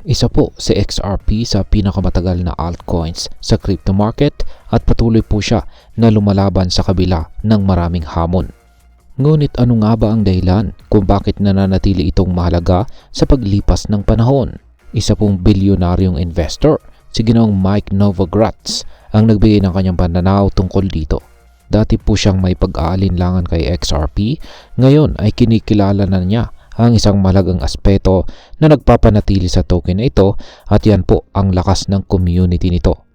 Isa po si XRP sa pinakamatagal na altcoins sa crypto market at patuloy po siya na lumalaban sa kabila ng maraming hamon. Ngunit ano nga ba ang dahilan kung bakit nananatili itong mahalaga sa paglipas ng panahon? Isa pong bilyonaryong investor, si Ginoong Mike Novogratz, ang nagbigay ng kanyang pananaw tungkol dito. Dati po siyang may pag-aalinlangan kay XRP, ngayon ay kinikilala na niya ang isang mahalagang aspeto na nagpapanatili sa token na ito at yan po ang lakas ng community nito.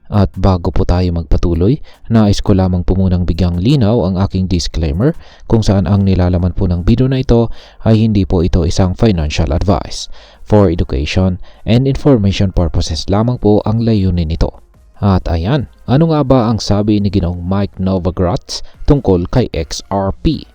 At bago po tayo magpatuloy, nais ko lamang po munang bigyang linaw ang aking disclaimer kung saan ang nilalaman po ng video na ito ay hindi po ito isang financial advice. For education and information purposes lamang po ang layunin nito. At ayan, ano nga ba ang sabi ni Ginoong Mike Novogratz tungkol kay XRP?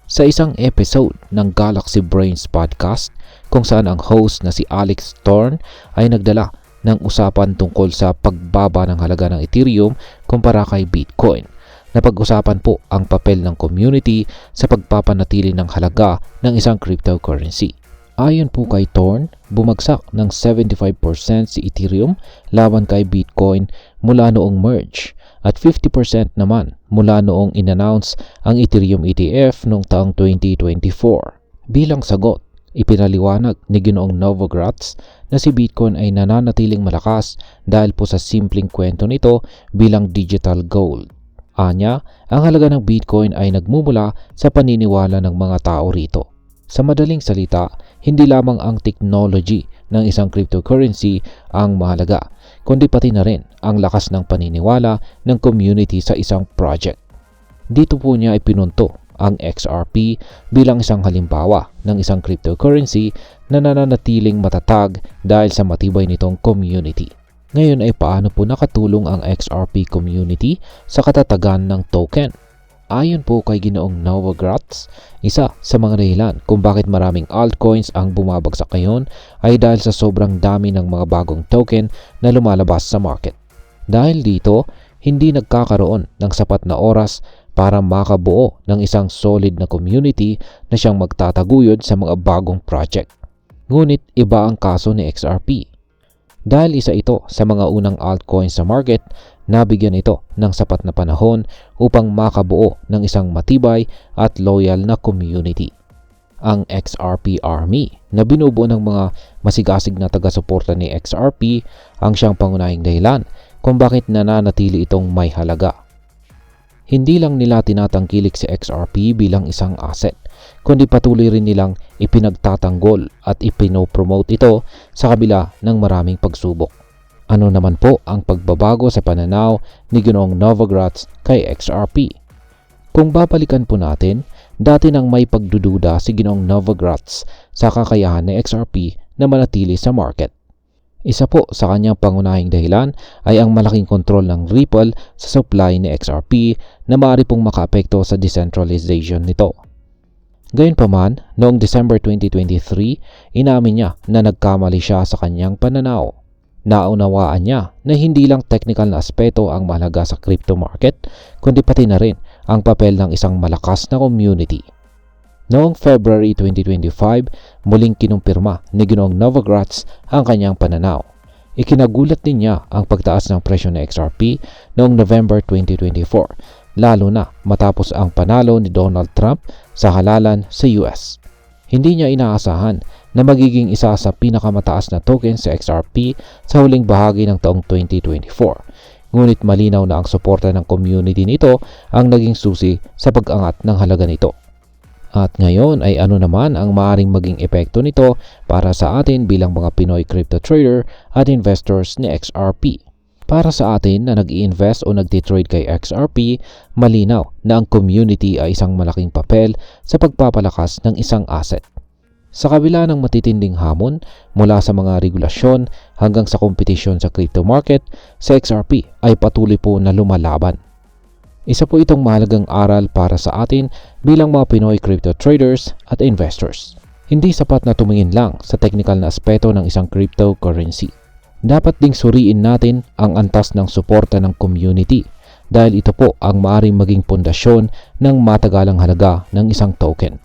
Sa isang episode ng Galaxy Brains podcast kung saan ang host na si Alex Thorn ay nagdala ng usapan tungkol sa pagbaba ng halaga ng Ethereum kumpara kay Bitcoin. Napag-usapan po ang papel ng community sa pagpapanatili ng halaga ng isang cryptocurrency. Ayon po kay Thorn, bumagsak ng 75% si Ethereum laban kay Bitcoin mula noong merge at 50% naman mula noong in-announce ang Ethereum ETF noong taong 2024. Bilang sagot, ipinaliwanag ni Ginoong Novogratz na si Bitcoin ay nananatiling malakas dahil po sa simpleng kwento nito bilang digital gold. Anya, ang halaga ng Bitcoin ay nagmumula sa paniniwala ng mga tao rito. Sa madaling salita, hindi lamang ang technology ng isang cryptocurrency ang mahalaga, kundi pati na rin ang lakas ng paniniwala ng community sa isang project. Dito po niya ipinunto ang XRP bilang isang halimbawa ng isang cryptocurrency na nananatiling matatag dahil sa matibay nitong community. Ngayon ay paano po nakatulong ang XRP community sa katatagan ng token? Ayon po kay Ginoong Novogratz, isa sa mga dahilan kung bakit maraming altcoins ang bumabagsak ngayon ay dahil sa sobrang dami ng mga bagong token na lumalabas sa market. Dahil dito, hindi nagkakaroon ng sapat na oras para makabuo ng isang solid na community na siyang magtataguyod sa mga bagong project. Ngunit iba ang kaso ni XRP. Dahil isa ito sa mga unang altcoins sa market, nabigyan ito ng sapat na panahon upang makabuo ng isang matibay at loyal na community. Ang XRP Army na binubuo ng mga masigasig na taga-suporta ni XRP ang siyang pangunahing dahilan kung bakit nananatili itong may halaga. Hindi lang nila tinatangkilik si XRP bilang isang asset, kundi patuloy rin nilang ipinagtatanggol at ipinopromote ito sa kabila ng maraming pagsubok. Ano naman po ang pagbabago sa pananaw ni Ginoong Novogratz kay XRP? Kung babalikan po natin, dati nang may pagdududa si Ginoong Novogratz sa kakayahan ni XRP na manatili sa market. Isa po sa kanyang pangunahing dahilan ay ang malaking kontrol ng Ripple sa supply ni XRP na maaari pong makaapekto sa decentralization nito. Gayunpaman, noong December 2023, inamin niya na nagkamali siya sa kanyang pananaw. Naunawaan niya na hindi lang technical na aspeto ang mahalaga sa crypto market, kundi pati na rin ang papel ng isang malakas na community. Noong February 2025, muling kinumpirma ni Ginoong Novogratz ang kanyang pananaw. Ikinagulat din niya ang pagtaas ng presyo ng XRP noong November 2024, lalo na matapos ang panalo ni Donald Trump sa halalan sa US. Hindi niya inaasahan na magiging isa sa pinakamataas na token sa XRP sa huling bahagi ng taong 2024. Ngunit malinaw na ang suporta ng community nito ang naging susi sa pag-angat ng halaga nito. At ngayon ay ano naman ang maaaring maging epekto nito para sa atin bilang mga Pinoy crypto trader at investors ni XRP. Para sa atin na nag-i-invest o nagtitrade kay XRP, malinaw na ang community ay isang malaking papel sa pagpapalakas ng isang asset. Sa kabila ng matitinding hamon mula sa mga regulasyon hanggang sa kompetisyon sa crypto market, sa XRP ay patuloy po na lumalaban. Isa po itong mahalagang aral para sa atin bilang mga Pinoy crypto traders at investors. Hindi sapat na tumingin lang sa technical na aspeto ng isang cryptocurrency. Dapat ding suriin natin ang antas ng suporta ng community dahil ito po ang maaaring maging pundasyon ng matagalang halaga ng isang token.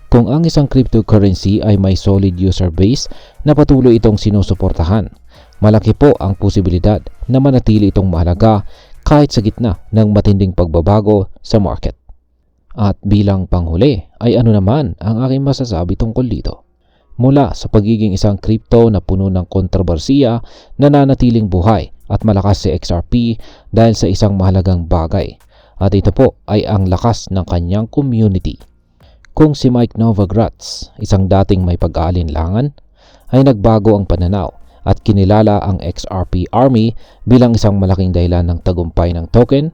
Kung ang isang cryptocurrency ay may solid user base na patuloy itong sinusuportahan, malaki po ang posibilidad na manatili itong mahalaga kahit sa gitna ng matinding pagbabago sa market. At bilang panghuli ay ano naman ang aking masasabi tungkol dito? Mula sa pagiging isang crypto na puno ng kontrobersiya, nananatiling buhay at malakas si XRP dahil sa isang mahalagang bagay. At ito po ay ang lakas ng kanyang community. Kung si Mike Novogratz, isang dating may pag-aalinlangan, ay nagbago ang pananaw at kinilala ang XRP Army bilang isang malaking dahilan ng tagumpay ng token,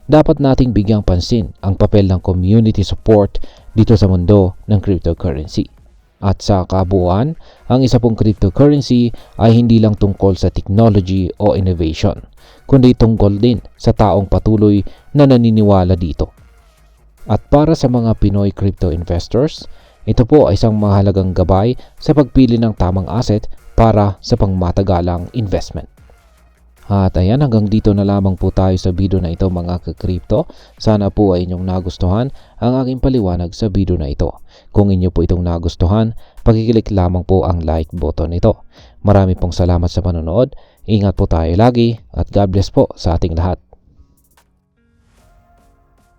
dapat nating bigyang pansin ang papel ng community support dito sa mundo ng cryptocurrency. At sa kabuuan, ang isa pong cryptocurrency ay hindi lang tungkol sa technology o innovation, kundi tungkol din sa taong patuloy na naniniwala dito. At para sa mga Pinoy crypto investors, ito po ay isang mahalagang gabay sa pagpili ng tamang asset para sa pangmatagalang investment. At ayan, hanggang dito na lamang po tayo sa video na ito mga ka-crypto. Sana po ay inyong nagustuhan ang aking paliwanag sa video na ito. Kung inyo po itong nagustuhan, pag-click lamang po ang like button nito. Marami pong salamat sa panonood. Ingat po tayo lagi at God bless po sa ating lahat.